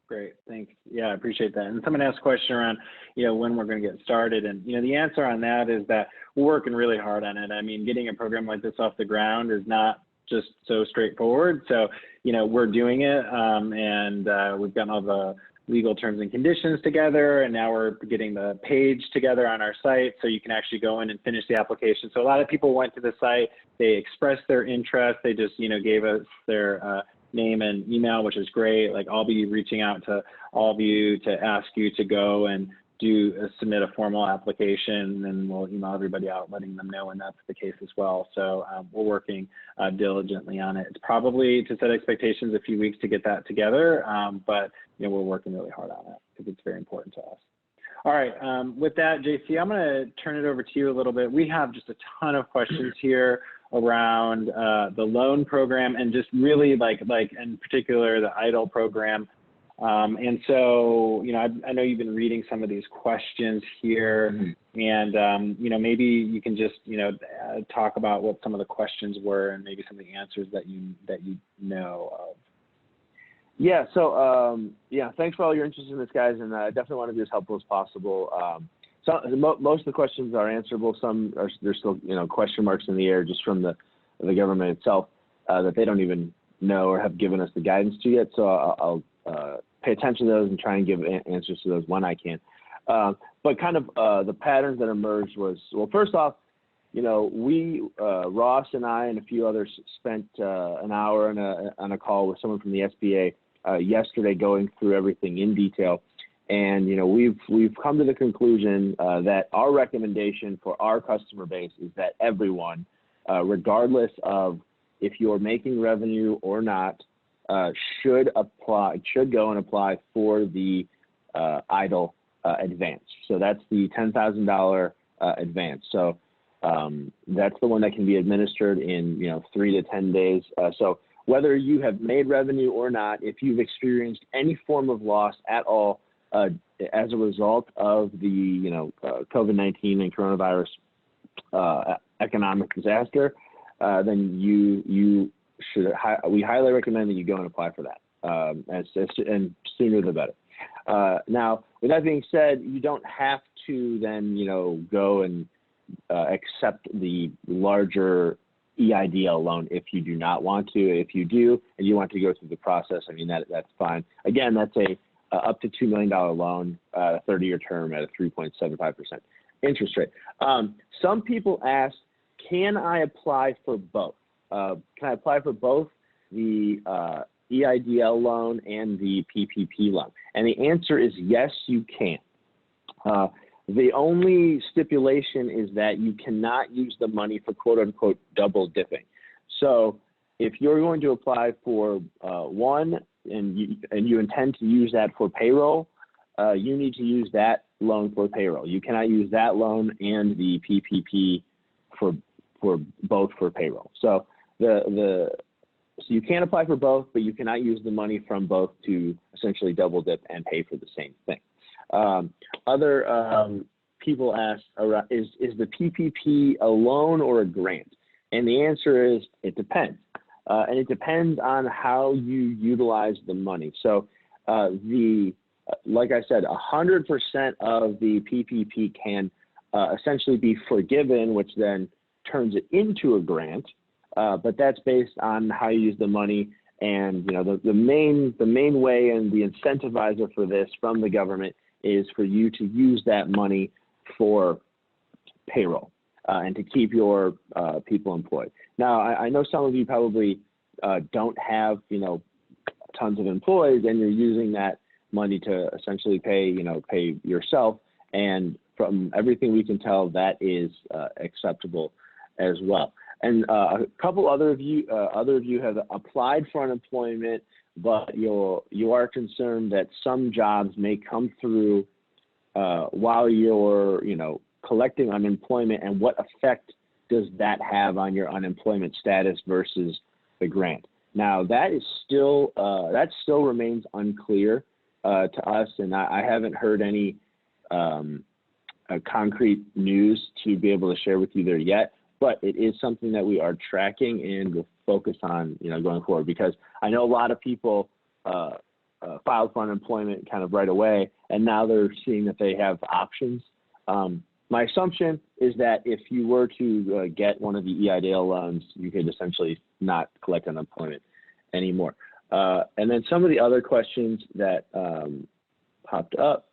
Speaker 1: Great, thanks. Yeah, I appreciate that. And someone asked a question around, you know, when we're going to get started. And, you know, the answer on that is that we're working really hard on it. I mean, getting a program like this off the ground is not just so straightforward. So, you know, we're doing it, and we've gotten all the legal terms and conditions together, and now we're getting the page together on our site so you can actually go in and finish the application. So a lot of people went to the site, they expressed their interest, they just, you know, gave us their name and email, which is great. Like, I'll be reaching out to all of you to ask you to go and submit a formal application, and we'll email everybody out letting them know when that's the case as well. So we're working diligently on it. It's probably, to set expectations, a few weeks to get that together, but you know, we're working really hard on it because it's very important to us. All right, with that, JC, I'm going to turn it over to you a little bit. We have just a ton of questions here around the loan program, and just really like in particular the EIDL program. And so, I know you've been reading some of these questions here, and, maybe you can just, talk about what some of the questions were and maybe some of the answers that you know of.
Speaker 4: Yeah, so, thanks for all your interest in this, guys, and I definitely want to be as helpful as possible. Most of the questions are answerable. Some there's still, question marks in the air just from the government itself that they don't even know or have given us the guidance to yet. So I'll pay attention to those and try and give answers to those when I can. But kind of the patterns that emerged was, well, first off, we, Ross and I and a few others spent an hour on a call with someone from the SBA yesterday going through everything in detail. And, we've come to the conclusion that our recommendation for our customer base is that everyone, regardless of if you're making revenue or not, should go and apply for the EIDL advance. So that's the $10,000 advance. So that's the one that can be administered in 3 to 10 days. So whether you have made revenue or not, if you've experienced any form of loss at all as a result of the COVID-19 and coronavirus economic disaster, then you should. We highly recommend that you go and apply for that, and sooner the better. Now, with that being said, you don't have to then go and accept the larger EIDL loan if you do not want to. If you do and you want to go through the process, that's fine. Again, that's a up to $2 million loan, 30-year term at a 3.75% interest rate. Some people ask, can I apply for both? Can I apply for both the EIDL loan and the PPP loan? And the answer is yes, you can. The only stipulation is that you cannot use the money for quote unquote double dipping. So if you're going to apply for one and you intend to use that for payroll, you need to use that loan for payroll. You cannot use that loan and the PPP for both for payroll. So so you can apply for both, but you cannot use the money from both to essentially double dip and pay for the same thing. Other people ask, is the PPP a loan or a grant? And the answer is it depends. And it depends on how you utilize the money. So like I said, 100% of the PPP can essentially be forgiven, which then turns it into a grant. But that's based on how you use the money. And the main way and the incentivizer for this from the government is for you to use that money for payroll and to keep your people employed. Now, I know some of you probably don't have tons of employees, and you're using that money to essentially pay yourself. And from everything we can tell, that is acceptable as well. And a couple other of you have applied for unemployment, but you are concerned that some jobs may come through while you're collecting unemployment, and what effect does that have on your unemployment status versus the grant? Now that still remains unclear to us, and I haven't heard any concrete news to be able to share with you there yet. But it is something that we are tracking and will focus on, going forward, because I know a lot of people filed for unemployment kind of right away, and now they're seeing that they have options. My assumption is that if you were to get one of the EIDL loans, you could essentially not collect unemployment anymore. And then some of the other questions that popped up.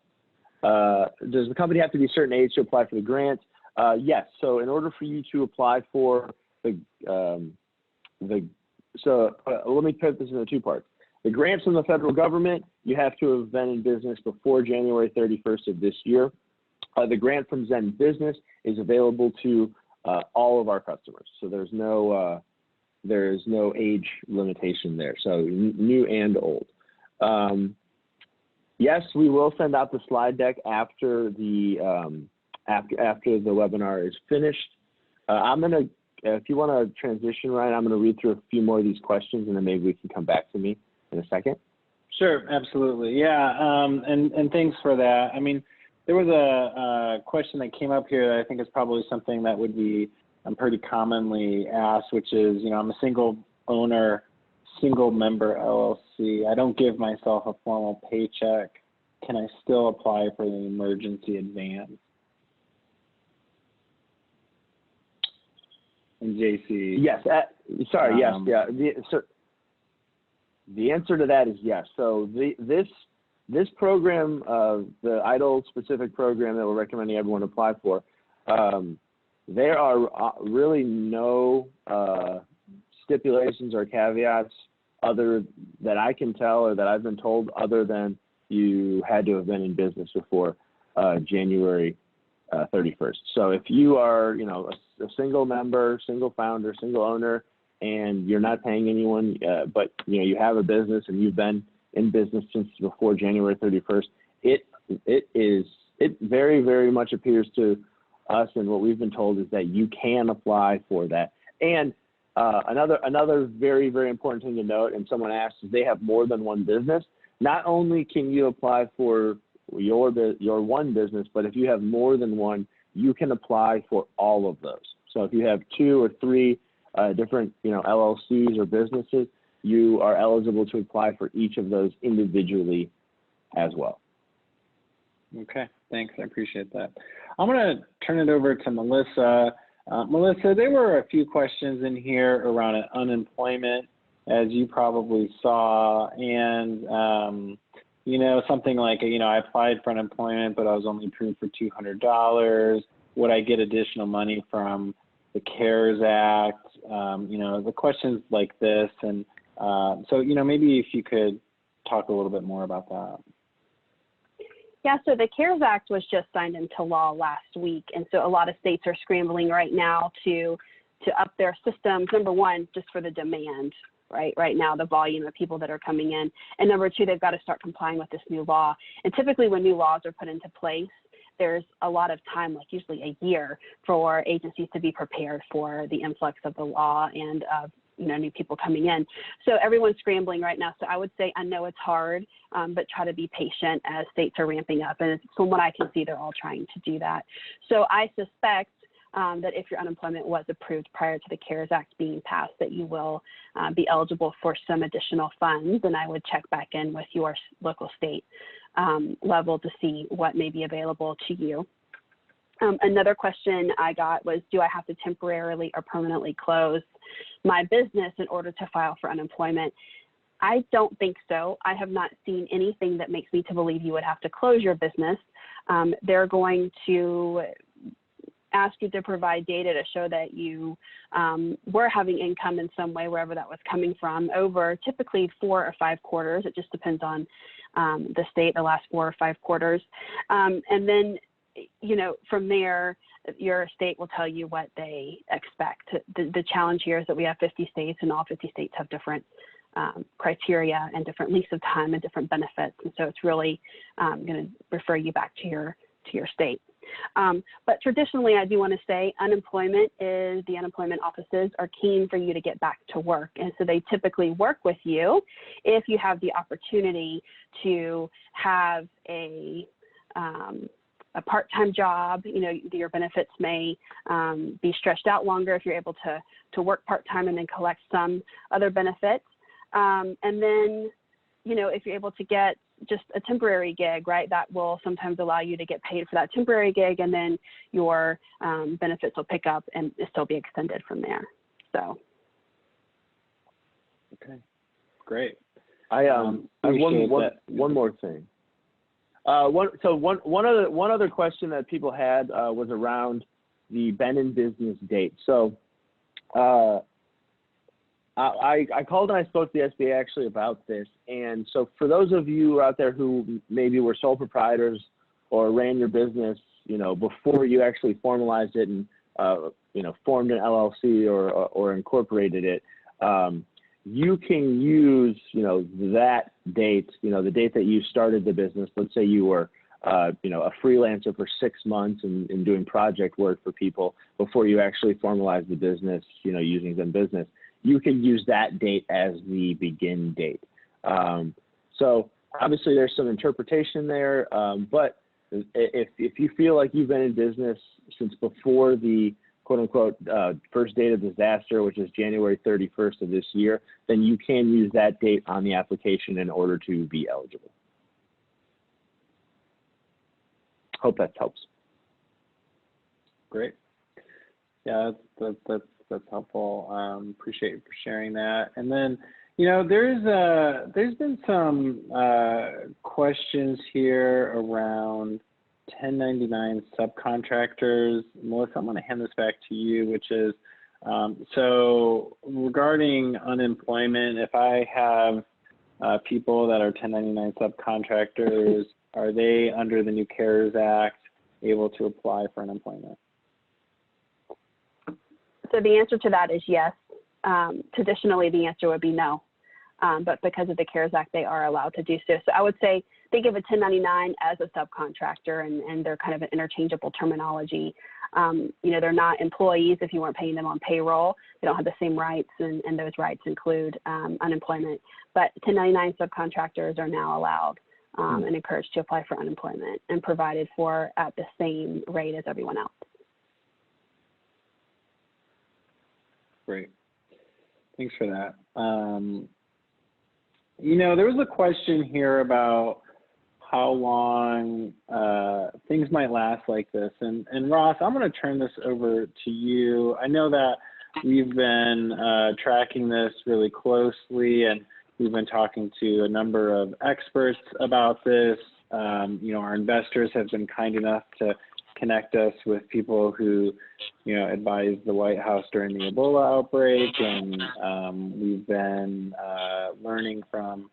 Speaker 4: Does the company have to be a certain age to apply for the grant? Yes. So in order for you to apply for let me put this into two parts. The grants from the federal government, you have to have been in business before January 31st of this year. The grant from ZenBusiness is available to all of our customers. So there's no age limitation there. So new and old. Yes, we will send out the slide deck after the after the webinar is finished. If you want to transition, Ryan, I'm gonna read through a few more of these questions, and then maybe we can come back to me in a second.
Speaker 1: Sure, absolutely. Yeah, and thanks for that. I mean, there was a question that came up here that I think is probably something that would be pretty commonly asked, which is, I'm a single owner, single member LLC. I don't give myself a formal paycheck. Can I still apply for the emergency advance? And JC.
Speaker 4: Yes. Yes. Yeah. The answer to that is yes. So this program, the EIDL specific program that we're recommending everyone apply for, there are really no stipulations or caveats other that I can tell or that I've been told, other than you had to have been in business before January 31st. So if you are, a single member, single founder, single owner, and you're not paying anyone, but you have a business and you've been in business since before January 31st, it very, very much appears to us, and what we've been told is that you can apply for that. And another very, very important thing to note, and someone asked, is they have more than one business. Not only can you apply for your one business, but if you have more than one, you can apply for all of those. So if you have 2 or 3 different LLCs or businesses, you are eligible to apply for each of those individually as well.
Speaker 1: Okay, thanks. I appreciate that. I'm going to turn it over to Melissa. Melissa, there were a few questions in here around unemployment, as you probably saw, and something like, I applied for unemployment, but I was only approved for $200. Would I get additional money from the CARES Act? The questions like this, and so maybe if you could talk a little bit more about that.
Speaker 3: Yeah, so the CARES Act was just signed into law last week, and so a lot of states are scrambling right now to up their systems. Number one, just for the demand, right now, the volume of people that are coming in, and number two, they've got to start complying with this new law. And typically when new laws are put into place, there's a lot of time, like usually a year, for agencies to be prepared for the influx of the law and of new people coming in. So everyone's scrambling right now. So I would say, I know it's hard, but try to be patient as states are ramping up. And from what I can see, they're all trying to do that. So I suspect that if your unemployment was approved prior to the CARES Act being passed, that you will be eligible for some additional funds. And I would check back in with your local state level to see what may be available to you. Another question I got was, do I have to temporarily or permanently close my business in order to file for unemployment? I don't think so. I have not seen anything that makes me to believe you would have to close your business. They're going to ask you to provide data to show that you were having income in some way, wherever that was coming from, over typically 4 or 5 quarters. It just depends on the state, the last 4 or 5 quarters. And then, from there, your state will tell you what they expect. The challenge here is that we have 50 states, and all 50 states have different criteria and different lengths of time and different benefits. And so it's really going to refer you back to your state. But traditionally, I do want to say the unemployment offices are keen for you to get back to work. And so they typically work with you if you have the opportunity to have a part-time job. Your benefits may be stretched out longer if you're able to work part-time and then collect some other benefits. And then, if you're able to get just a temporary gig, right, that will sometimes allow you to get paid for that temporary gig, and then your benefits will pick up and still be extended from there. So.
Speaker 1: Okay, great.
Speaker 4: I have one more thing. One other question that people had was around the been in business date. So I called and I spoke to the SBA actually about this. And so for those of you out there who maybe were sole proprietors or ran your business, before you actually formalized it and, formed an LLC or incorporated it, you can use, that date, the date that you started the business. Let's say you were, a freelancer for 6 months and doing project work for people before you actually formalized the business, using ZenBusiness. You can use that date as the begin date. So obviously there's some interpretation there, but if you feel like you've been in business since before the quote unquote first date of disaster, which is January 31st of this year, then you can use that date on the application in order to be eligible. Hope that helps.
Speaker 1: Great. Yeah, that's helpful. Appreciate you for sharing that. And then, there's been some questions here around 1099 subcontractors. Melissa, I'm going to hand this back to you, which is, so regarding unemployment, if I have people that are 1099 subcontractors, are they under the new CARES Act able to apply for unemployment?
Speaker 3: So the answer to that is yes. Traditionally, the answer would be no. But because of the CARES Act, they are allowed to do so. So I would say think of a 1099 as a subcontractor, and they're kind of an interchangeable terminology. They're not employees if you weren't paying them on payroll. They don't have the same rights, and those rights include unemployment. But 1099 subcontractors are now allowed and encouraged to apply for unemployment and provided for at the same rate as everyone else.
Speaker 1: Great. Thanks for that. There was a question here about how long things might last like this. And Ross, I'm going to turn this over to you. I know that we've been tracking this really closely, and we've been talking to a number of experts about this. Our investors have been kind enough to connect us with people who, advised the White House during the Ebola outbreak, and we've been learning from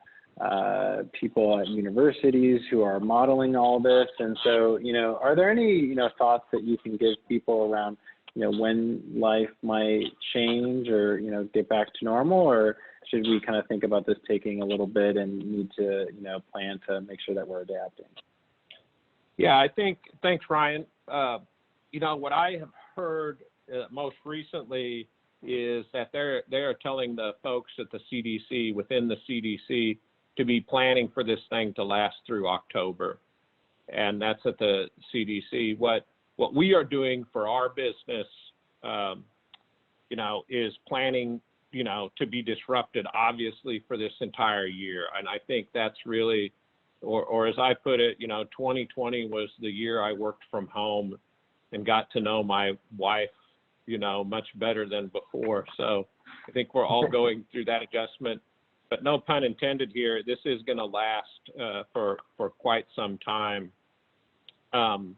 Speaker 1: people at universities who are modeling all this. And so, are there any, thoughts that you can give people around, when life might change or, get back to normal, or should we kind of think about this taking a little bit and need to, plan to make sure that we're adapting?
Speaker 5: Yeah, I think, thanks, Ryan. What I have heard most recently is that they're telling the folks at the CDC, within the CDC, to be planning for this thing to last through October. And that's at the CDC. What we are doing for our business, is planning, to be disrupted, obviously, for this entire year. And I think that's really, or as I put it, 2020 was the year I worked from home and got to know my wife, much better than before. So I think we're all going through that adjustment, but no pun intended here. This is going to last for quite some time. And,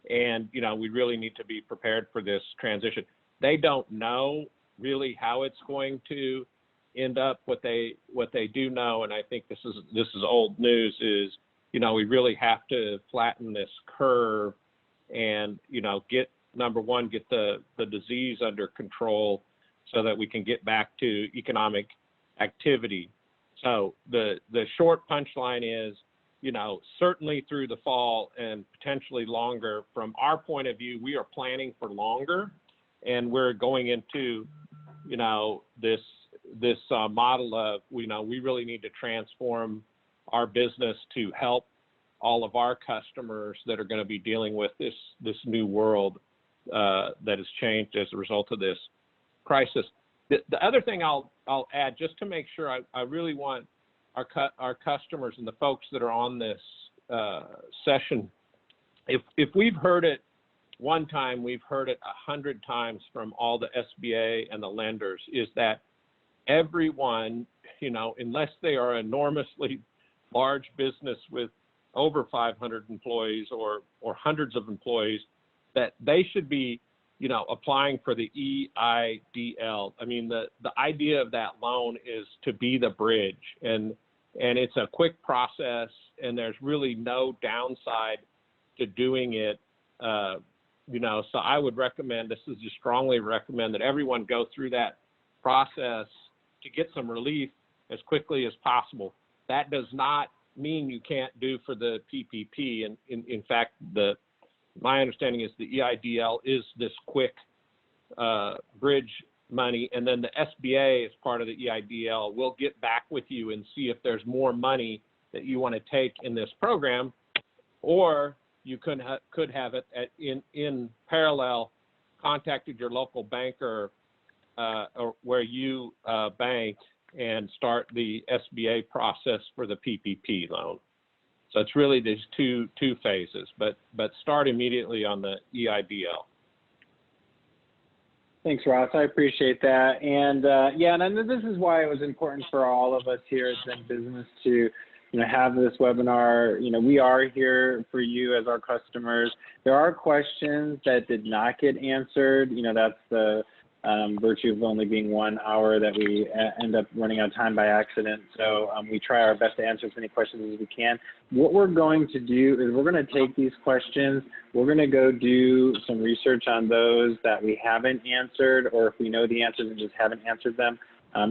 Speaker 5: we really need to be prepared for this transition. They don't know really how it's going to end up. What they do know, and I think this is old news, is, we really have to flatten this curve and, get the disease under control so that we can get back to economic activity. So the short punchline is, certainly through the fall and potentially longer. From our point of view, we are planning for longer, and we're going into, this model of, we really need to transform our business to help all of our customers that are going to be dealing with this new world that has changed as a result of this crisis. The other thing I'll add, just to make sure, I really want our customers and the folks that are on this session, if we've heard it one time, we've heard it 100 times from all the SBA and the lenders, is that everyone, unless they are enormously large business with over 500 employees or hundreds of employees, that they should be, applying for the EIDL. I mean, the idea of that loan is to be the bridge, and it's a quick process, and there's really no downside to doing it. So I would recommend, strongly recommend that everyone go through that process to get some relief as quickly as possible. That does not mean you can't do for the PPP. And in fact, my understanding is the EIDL is this quick bridge money, and then the SBA, as part of the EIDL, will get back with you and see if there's more money that you want to take in this program, or you could have it in parallel, contacted your local banker or where you bank and start the SBA process for the PPP loan. So it's really these two phases, but start immediately on the EIDL.
Speaker 1: Thanks, Ross. I appreciate that. And yeah, and this is why it was important for all of us here at ZenBusiness to, have this webinar. We are here for you as our customers. There are questions that did not get answered. That's the virtue of only being 1 hour that we end up running out of time by accident. So we try our best to answer as many questions as we can. What we're going to do is we're going to take these questions, we're going to go do some research on those that we haven't answered, or if we know the answers and just haven't answered them,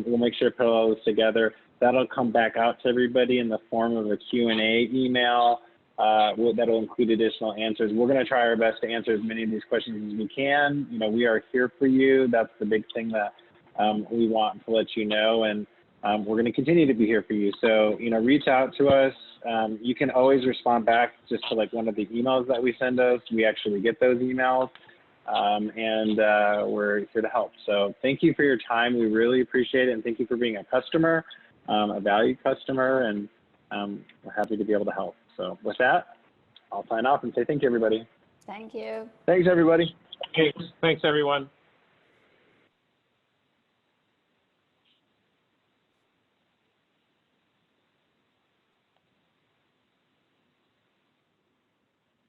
Speaker 1: we'll make sure to put all those together. That'll come back out to everybody in the form of a Q&A email that'll include additional answers. We're going to try our best to answer as many of these questions as we can. We are here for you. That's the big thing that we want to let you know, and we're going to continue to be here for you. So, reach out to us. You can always respond back just to like one of the emails that we send us. We actually get those emails, and we're here to help. So thank you for your time. We really appreciate it, and thank you for being a customer, a valued customer, and we're happy to be able to help. So with that, I'll sign off and say thank you, everybody.
Speaker 2: Thank you.
Speaker 4: Thanks, everybody.
Speaker 5: Thanks everyone.